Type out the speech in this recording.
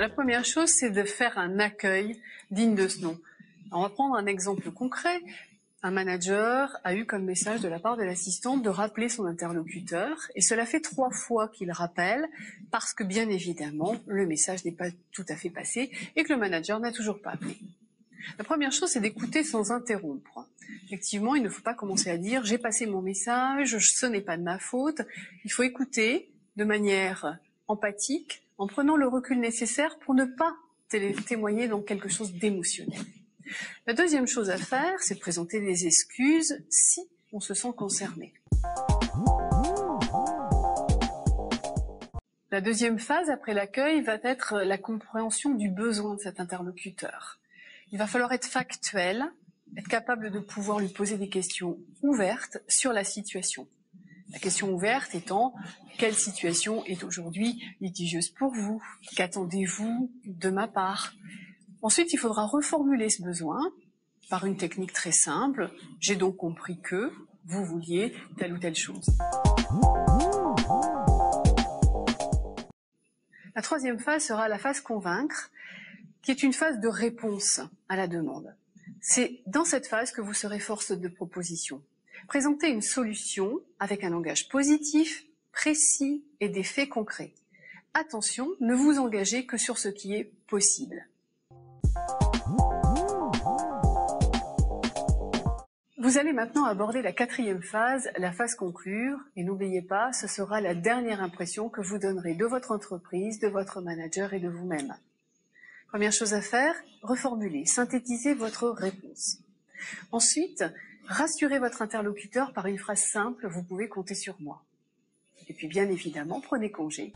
La première chose, c'est de faire un accueil digne de ce nom. Alors, on va prendre un exemple concret. Un manager a eu comme message de la part de l'assistante de rappeler son interlocuteur, et cela fait 3 fois qu'il rappelle, parce que bien évidemment, le message n'est pas tout à fait passé et que le manager n'a toujours pas appelé. La première chose, c'est d'écouter sans interrompre. Effectivement, il ne faut pas commencer à dire « j'ai passé mon message, ce n'est pas de ma faute ». Il faut écouter de manière empathique, en prenant le recul nécessaire pour ne pas témoigner dans quelque chose d'émotionnel. La deuxième chose à faire, c'est de présenter des excuses si on se sent concerné. La deuxième phase après l'accueil va être la compréhension du besoin de cet interlocuteur. Il va falloir être factuel, être capable de pouvoir lui poser des questions ouvertes sur la situation. La question ouverte étant « quelle situation est aujourd'hui litigieuse pour vous? Qu'attendez-vous de ma part ?» Ensuite, il faudra reformuler ce besoin par une technique très simple. « J'ai donc compris que vous vouliez telle ou telle chose. » La troisième phase sera la phase convaincre, qui est une phase de réponse à la demande. C'est dans cette phase que vous serez force de proposition. Présentez une solution avec un langage positif, précis et des faits concrets. Attention, ne vous engagez que sur ce qui est possible. Vous allez maintenant aborder la quatrième phase, la phase conclure, et n'oubliez pas, ce sera la dernière impression que vous donnerez de votre entreprise, de votre manager et de vous-même. Première chose à faire, reformuler, synthétiser votre réponse. Ensuite, rassurez votre interlocuteur par une phrase simple, vous pouvez compter sur moi. Et puis bien évidemment, prenez congé.